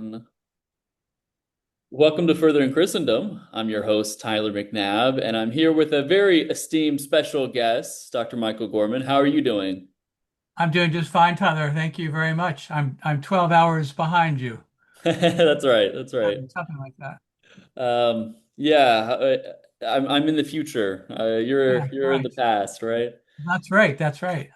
One. Welcome to Furthering Christendom. I'm your host, Tyler McNabb, and I'm here with a very esteemed special guest, Dr. Michael Gorman. How are you doing? I'm doing just fine, Tyler. Thank you very much. I'm 12 hours behind you. That's right. That's right. Something like that. Yeah, I'm in the future. You're Yeah, you're in the right. past, right? That's right. That's right.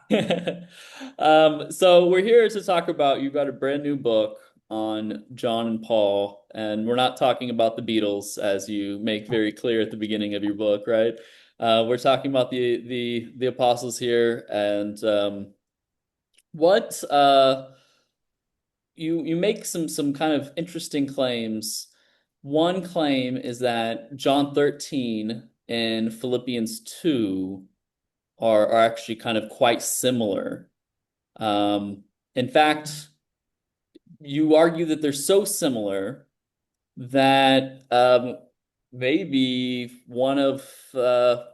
So we're here to talk about you've got a brand new book on John and Paul, and we're not talking about the Beatles, as you make very clear at the beginning of your book, right? We're talking about the apostles here, and what you make some kind of interesting claims. One claim is that John 13 and Philippians 2 are actually kind of quite similar. In fact, you argue that they're so similar that maybe one of the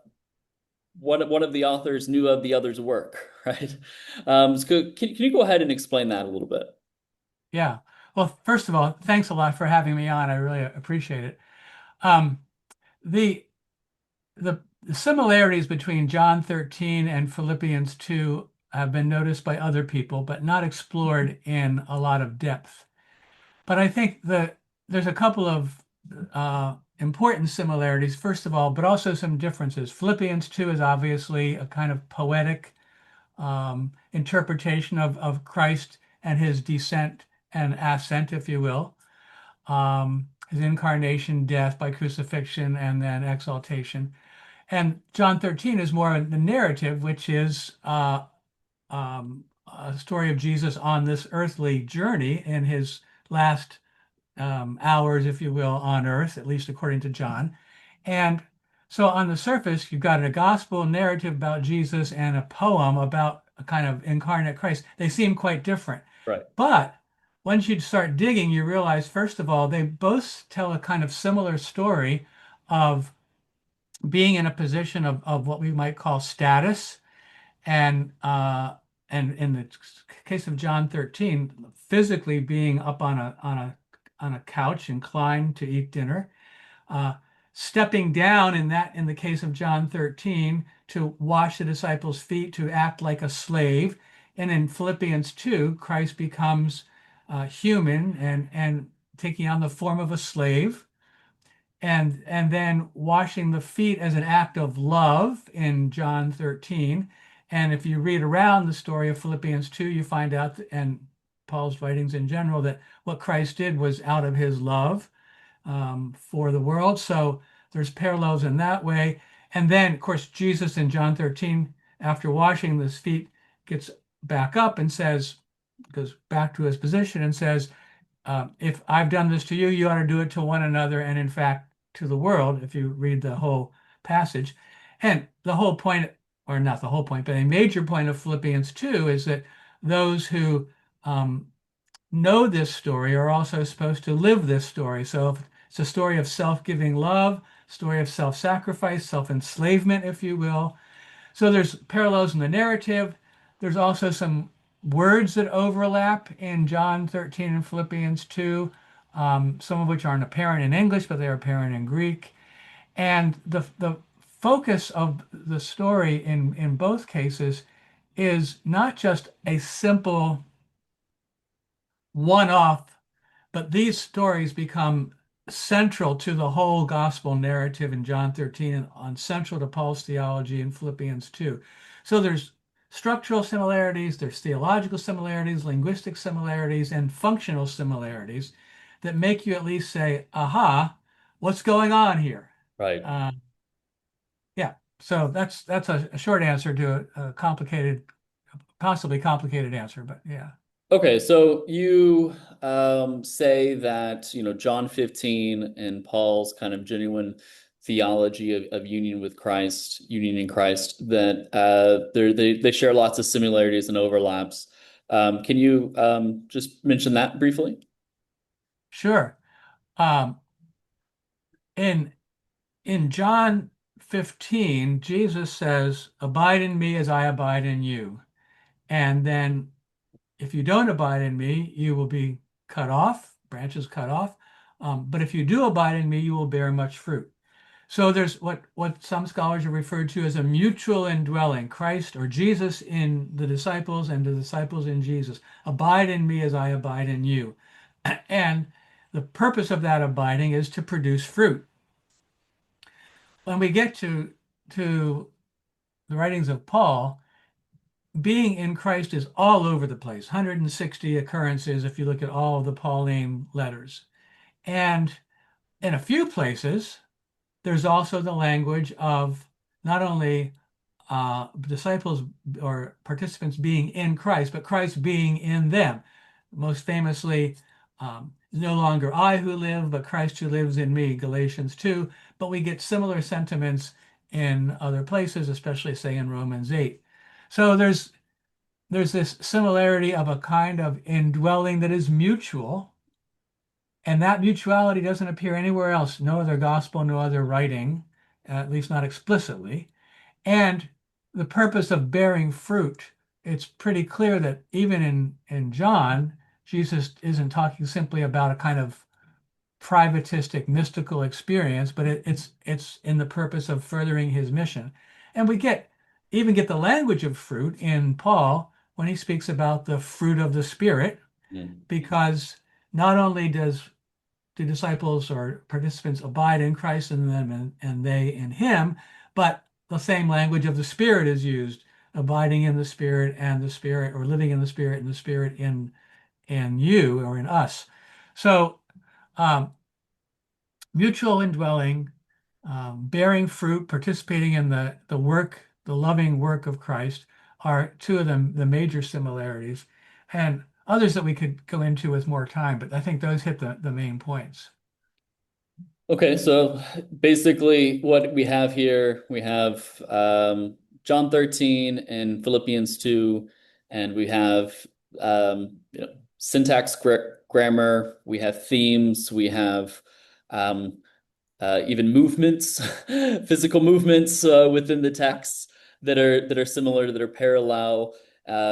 authors knew of the other's work, right? Can you go ahead and explain that a little bit? Yeah. Well, first of all, thanks a lot for having me on. I really appreciate it. Um, the the similarities between John 13 and Philippians 2 have been noticed by other people, but not explored in a lot of depth. But I think that there's a couple of important similarities, first of all, but also some differences. Philippians 2 is obviously a kind of poetic interpretation of Christ and his descent and ascent, if you will, his incarnation, death by crucifixion, and then exaltation. And John 13 is more the narrative, which is a story of Jesus on this earthly journey in his last hours, if you will, on earth, at least according to John. And so on the surface, you've got a gospel narrative about Jesus and a poem about a kind of incarnate Christ. They seem quite different. Right. But once you start digging, you realize, first of all, they both tell a kind of similar story of being in a position of what we might call status and in the case of John 13, physically being up on a couch, inclined to eat dinner, uh, stepping down in the case of John 13 to wash the disciples' feet, to act like a slave, and in Philippians 2, Christ becomes human and taking on the form of a slave and then washing the feet as an act of love in John 13. And if you read around the story of Philippians 2, you find out, and Paul's writings in general, that what Christ did was out of his love for the world. So there's parallels in that way. And then, of course, Jesus in John 13, after washing his feet, gets back up and says, goes back to his position and says, if I've done this to you, you ought to do it to one another, and in fact, to the world, if you read the whole passage. And the whole point, or not the whole point, but a major point of Philippians 2 is that those who um, know this story are also supposed to live this story. So it's a story of self-giving love, story of self-sacrifice, self-enslavement, if you will. So there's parallels in the narrative. There's also some words that overlap in John 13 and Philippians 2, some of which aren't apparent in English, but they're apparent in Greek. And the focus of the story in both cases is not just a simple one-off, but these stories become central to the whole gospel narrative in John 13 and on central to Paul's theology in Philippians 2. So there's structural similarities, there's theological similarities, linguistic similarities, and functional similarities that make you at least say, aha, what's going on here? Right. Uh, yeah, so that's a short answer to a complicated, possibly complicated answer, but yeah. Okay, so you say that, John 15 and Paul's kind of genuine theology of union with Christ, union in Christ, that they share lots of similarities and overlaps. Can you just mention that briefly? Sure. Um, in in John 15, Jesus says, abide in me as I abide in you. And then if you don't abide in me, you will be cut off. branches cut off. But if you do abide in me, you will bear much fruit. So there's what some scholars have referred to as a mutual indwelling, Christ or Jesus in the disciples and the disciples in Jesus. Abide in me as I abide in you. And the purpose of that abiding is to produce fruit. When we get to the writings of Paul, being in Christ is all over the place. 160 occurrences if you look at all of the Pauline letters. And in a few places, there's also the language of not only disciples or participants being in Christ, but Christ being in them. Most famously, no longer I who live, but Christ who lives in me, Galatians 2. But we get similar sentiments in other places, especially say in Romans 8. So there's this similarity of a kind of indwelling that is mutual, and that mutuality doesn't appear anywhere else, no other gospel, no other writing, at least not explicitly. And the purpose of bearing fruit, it's pretty clear that even in John, Jesus isn't talking simply about a kind of privatistic mystical experience, but it's in the purpose of furthering his mission. And we even get the language of fruit in Paul when he speaks about the fruit of the Spirit, Mm. because not only do disciples or participants abide in Christ and them and they in him, but the same language of the Spirit is used, abiding in the Spirit and the Spirit, or living in the Spirit and the Spirit in you or in us. So um, mutual indwelling, bearing fruit, participating in the work, the loving work of Christ are two of the major similarities, and others that we could go into with more time, but I think those hit the main points. Okay, so basically what we have here, we have John 13 and Philippians 2, and we have syntax, grammar, we have themes, we have um, even movements, physical movements within the text that are similar, that are parallel.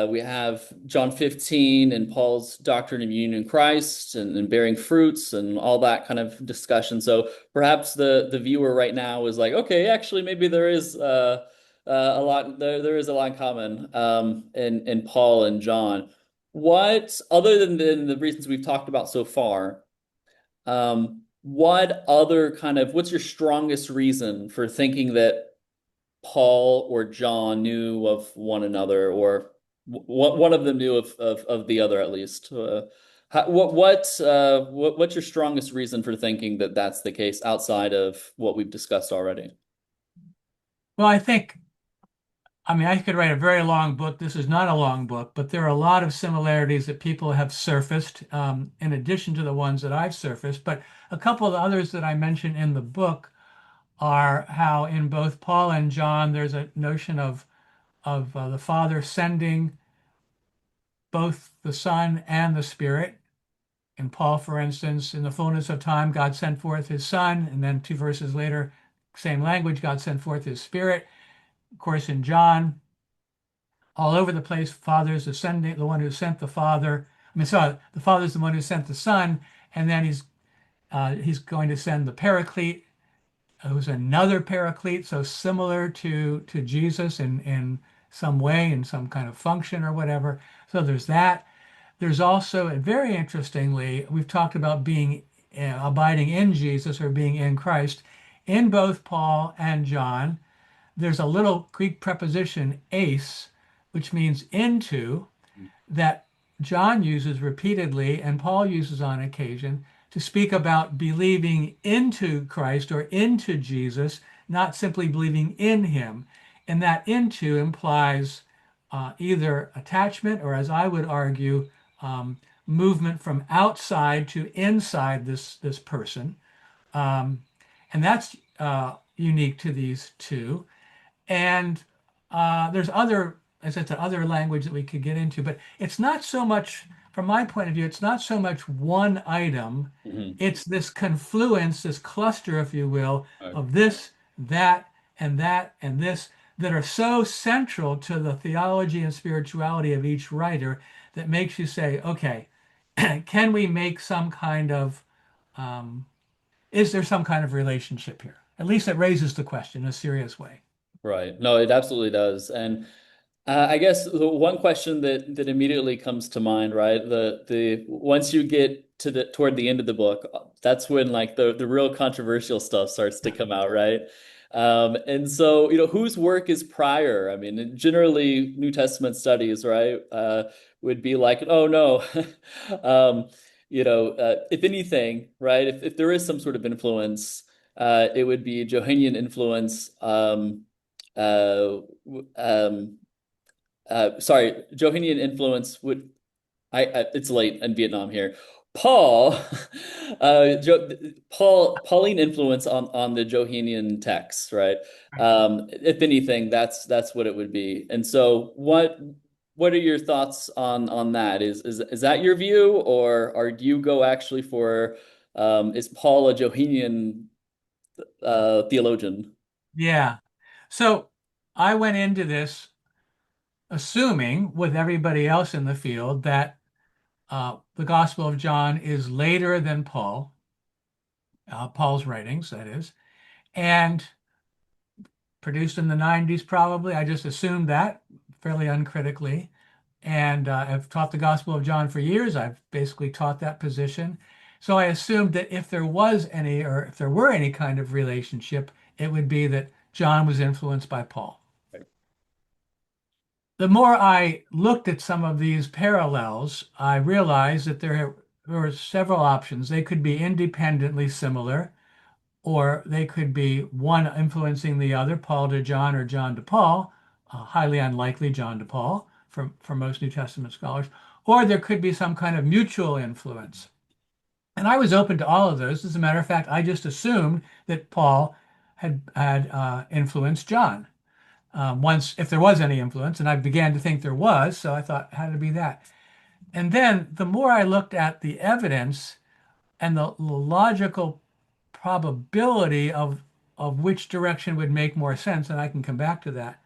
We have John 15 and Paul's doctrine of union in Christ and bearing fruits and all that kind of discussion. So perhaps the viewer right now is like, okay, actually, maybe there is a lot there is a lot in common in Paul and John. What other than the reasons we've talked about so far? What other kind of, what's your strongest reason for thinking that Paul or John knew of one another, or one of them knew of the other at least? What's your strongest reason for thinking that that's the case outside of what we've discussed already? Well, I mean, I could write a very long book. This is not a long book, but there are a lot of similarities that people have surfaced, in addition to the ones that I've surfaced. But a couple of the others that I mentioned in the book are how in both Paul and John, there's a notion of the Father sending both the Son and the Spirit. In Paul, for instance, in the fullness of time, God sent forth his Son, and then two verses later, same language, God sent forth his Spirit. Of course, in John, all over the place, Father's ascending, the one who sent the Father. I mean, sorry, the Father's the one who sent the Son, and then he's going to send the Paraclete, who's another Paraclete, so similar to Jesus in some way, in some kind of function or whatever. So there's that. There's also, and very interestingly, we've talked about being abiding in Jesus or being in Christ. In both Paul and John, there's a little Greek preposition, eis, which means into, that John uses repeatedly and Paul uses on occasion to speak about believing into Christ or into Jesus, not simply believing in him. And that into implies either attachment or, as I would argue, movement from outside to inside this person. Um, and that's unique to these two. And there's other, as I said, other language that we could get into, but it's not so much, from my point of view, it's not so much one item. Hmm. It's this confluence, this cluster, if you will, Right. of this, that, and this that are so central to the theology and spirituality of each writer that makes you say, okay, can we make some kind of um, is there some kind of relationship here? At least it raises the question in a serious way. Right. No, it absolutely does. And I guess the one question that immediately comes to mind, right? The once you get to the toward the end of the book, that's when like the real controversial stuff starts to come out, right? And so, whose work is prior? I mean, generally New Testament studies, right, would be like, oh no, if anything, right, if there is some sort of influence, it would be Johannine influence. Uh, um, sorry, Johannine influence would it's late in Vietnam here. Paul, Pauline influence on the Johannine texts, right? If anything, that's what it would be. And so, what are your thoughts on that? Is that your view, or do you go actually for is Paul a Johannine theologian? Yeah. So I went into this assuming, with everybody else in the field, that the Gospel of John is later than Paul's writings, that is, and produced in the 90s, probably. I just assumed that fairly uncritically. And I've taught the Gospel of John for years. I've basically taught that position. So I assumed that if there was any, or if there were any kind of relationship, it would be that John was influenced by Paul. The more I looked at some of these parallels, I realized that there were several options. They could be independently similar, or they could be one influencing the other, Paul to John or John to Paul, highly unlikely John to Paul for most New Testament scholars, or there could be some kind of mutual influence. And I was open to all of those. As a matter of fact, I just assumed that Paul had influenced John once, if there was any influence, and I began to think there was, so I thought, how to be that? And then the more I looked at the evidence and the logical probability of which direction would make more sense, and I can come back to that,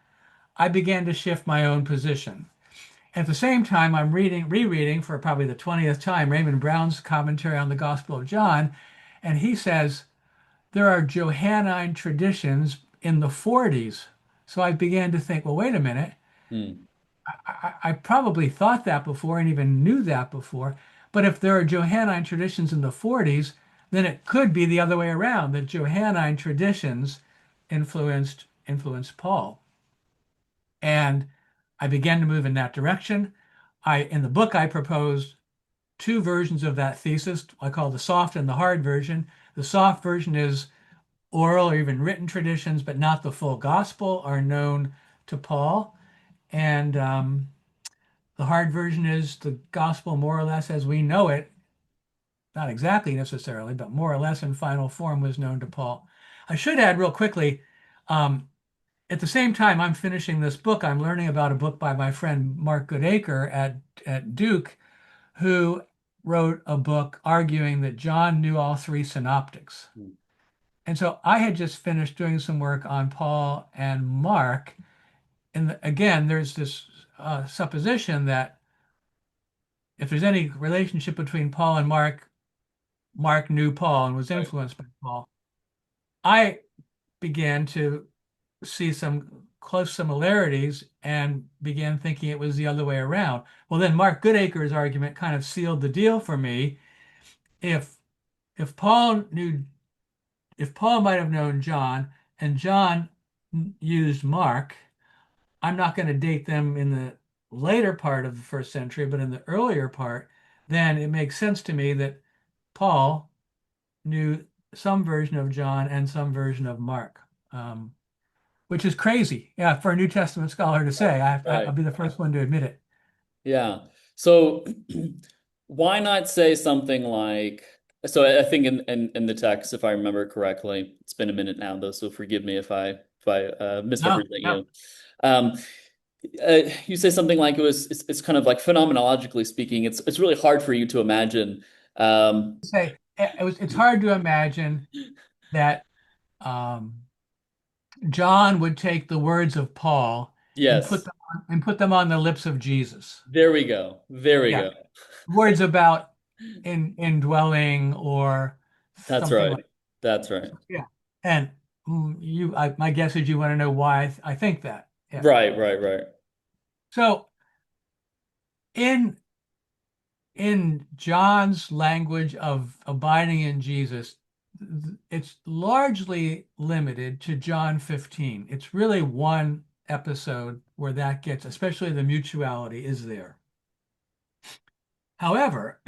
I began to shift my own position. At the same time, I'm rereading for probably the 20th time Raymond Brown's commentary on the Gospel of John, and he says there are Johannine traditions in the 40s. So I began to think, well, wait a minute. Hmm. I probably thought that before and even knew that before. But if there are Johannine traditions in the 40s, then it could be the other way around, that Johannine traditions influenced Paul. And I began to move in that direction. In the book, I proposed two versions of that thesis. I call the soft and the hard version. The soft version is oral or even written traditions, but not the full gospel, are known to Paul. And the hard version is the gospel more or less as we know it, not exactly necessarily, but more or less in final form was known to Paul. I should add real quickly, um, at the same time I'm finishing this book, I'm learning about a book by my friend Mark Goodacre at Duke, who wrote a book arguing that John knew all three synoptics. Hmm. And so I had just finished doing some work on Paul and Mark. And again, there's this supposition that if there's any relationship between Paul and Mark, Mark knew Paul and was Right. influenced by Paul. I began to see some close similarities and began thinking it was the other way around. Well, then Mark Goodacre's argument kind of sealed the deal for me. If if Paul knew if Paul might have known John and John used Mark, I'm not going to date them in the later part of the first century, but in the earlier part, then it makes sense to me that Paul knew some version of John and some version of Mark, which is crazy, yeah, for a New Testament scholar to say. I'll Right. be the first one to admit it. Yeah. So why not say something like, so I think in the text, if I remember correctly, it's been a minute now though, so forgive me if I No, misrepresent no. you. Um, you say something like it's kind of like phenomenologically speaking, it's really hard for you to imagine. Say it's hard to imagine that um, John would take the words of Paul and Yes, put them on the lips of Jesus. there we go. There we Yeah, go. words about in indwelling or That's something right. like That's right. yeah. And my guess is you want to know why I think that. Yeah. Right, right, right. So in John's language of abiding in Jesus, it's largely limited to John 15. It's really one episode where that gets, especially the mutuality is there. However,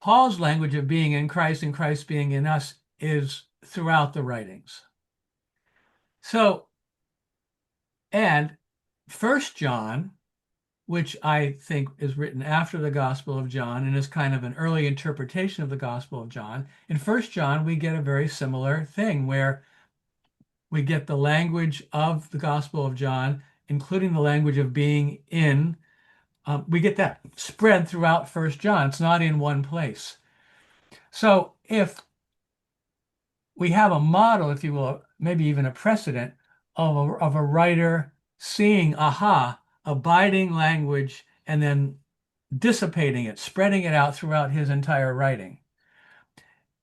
Paul's language of being in Christ and Christ being in us is throughout the writings. So, and First John, which I think is written after the Gospel of John and is kind of an early interpretation of the Gospel of John. In First John, we get a very similar thing where we get the language of the Gospel of John, including the language of being in. We get that spread throughout First John. It's not in one place. So if we have a model, if you will, maybe even a precedent of a writer seeing, aha, abiding language and then dissipating it, spreading it out throughout his entire writing.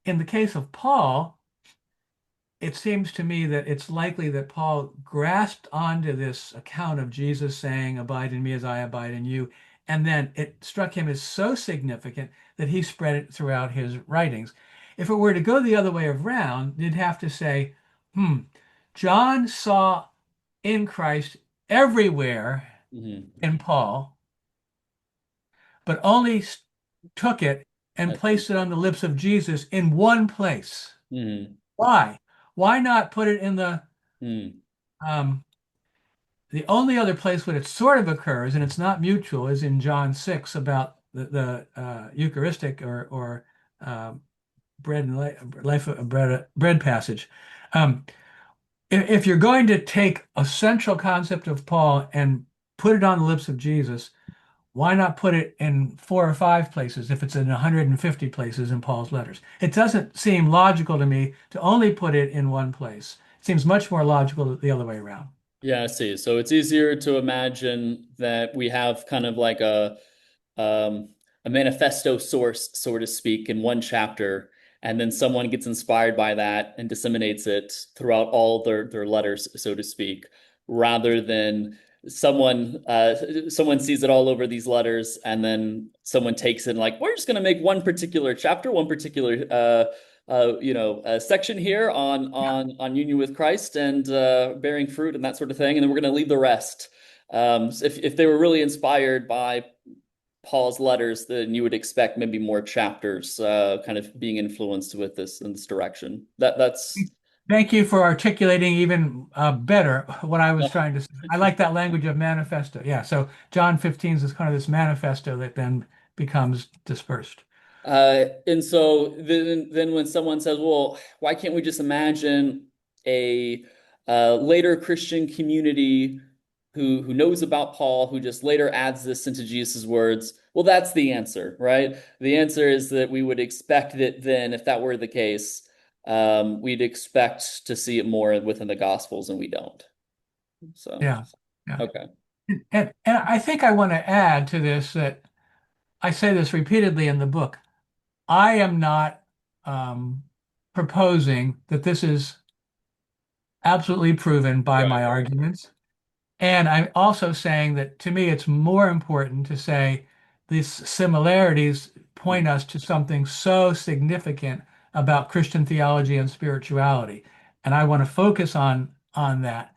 In the case of Paul, it seems to me that it's likely that Paul grasped onto this account of Jesus saying, "Abide in me as I abide in you." And then it struck him as so significant that he spread it throughout his writings. If it were to go the other way around, you'd have to say, hmm, John saw in Christ everywhere Hmm. in Paul, but only took it and I see. placed it on the lips of Jesus in one place. Hmm. Why? Why not put it in Hmm. um, the only other place where it sort of occurs, and it's not mutual, is in John 6 about the Eucharistic or um, bread and life of bread passage. Um, if you're going to take a central concept of Paul and put it on the lips of Jesus, why not put it in 4 or 5 places if it's in 150 places in Paul's letters? It doesn't seem logical to me to only put it in one place. It seems much more logical the other way around. Yeah, I see. So it's easier to imagine that we have kind of like um, a manifesto source, so to speak, in one chapter, and then someone gets inspired by that and disseminates it throughout all their letters, so to speak, rather than someone sees it all over these letters, and then someone takes it and like, we're just going to make one particular chapter, one particular section here Yeah. on union with Christ and bearing fruit and that sort of thing, and then we're going to leave the rest. So if they were really inspired by Paul's letters, then you would expect maybe more chapters, kind of being influenced with this in this direction. That's Thank you for articulating even better what I was no. trying to say. I like that language of manifesto. Yeah. So John 15 is kind of this manifesto that then becomes dispersed. And so then when someone says, well, why can't we just imagine a later Christian community who knows about Paul, who just later adds this into Jesus' words? Well, that's the answer, right? The answer is that we would expect that then, if that were the case, we'd expect to see it more within the Gospels, and we don't. So, Yeah. Yeah. okay. And I think I want to add to this that I say this repeatedly in the book. I am not um, proposing that this is absolutely proven by Right. my arguments. And I'm also saying that to me, it's more important to say these similarities point us to something so significant about Christian theology and spirituality. And I want to focus on that.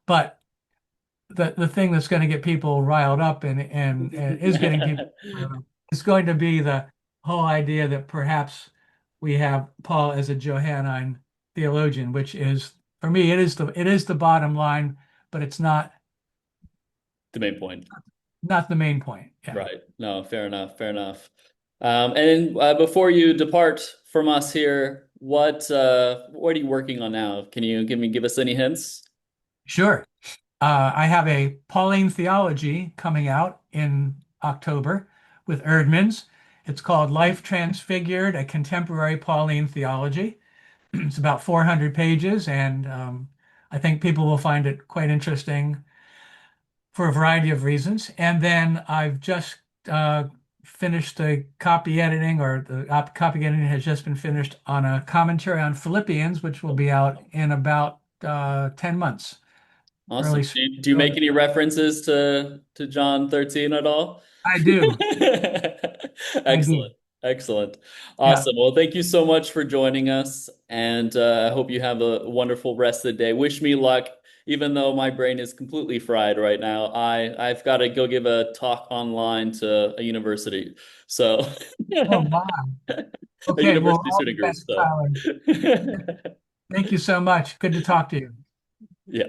But the thing that's going to get people riled up and is getting people riled up is going to be the whole idea that perhaps we have Paul as a Johannine theologian, which is for me it is the bottom line, but it's The main point. not the main point. Yeah. Right. No, fair enough. Fair enough. And then before you depart from us here, what are you working on now? Can you give us any hints? Sure. I have a Pauline theology coming out in October with Erdman's. It's called Life Transfigured, a Contemporary Pauline Theology. It's about 400 pages, and I think people will find it quite interesting for a variety of reasons. And then I've just finished the copy editing, or the copy editing has just been finished on a commentary on Philippians, which will be out in about 10 months. Awesome. Early, Do you make early. any references to John 13 at all? I do. I do. Excellent. Excellent. Yeah. Awesome. Well, thank you so much for joining us, and I hope you have a wonderful rest of the day. Wish me luck, even though my brain is completely fried right now. I've got to go give a talk online to a university. So, Oh, a my. Okay. Well, university all the student group. best, So, Tyler. Thank you so much. Good to talk to you. yeah.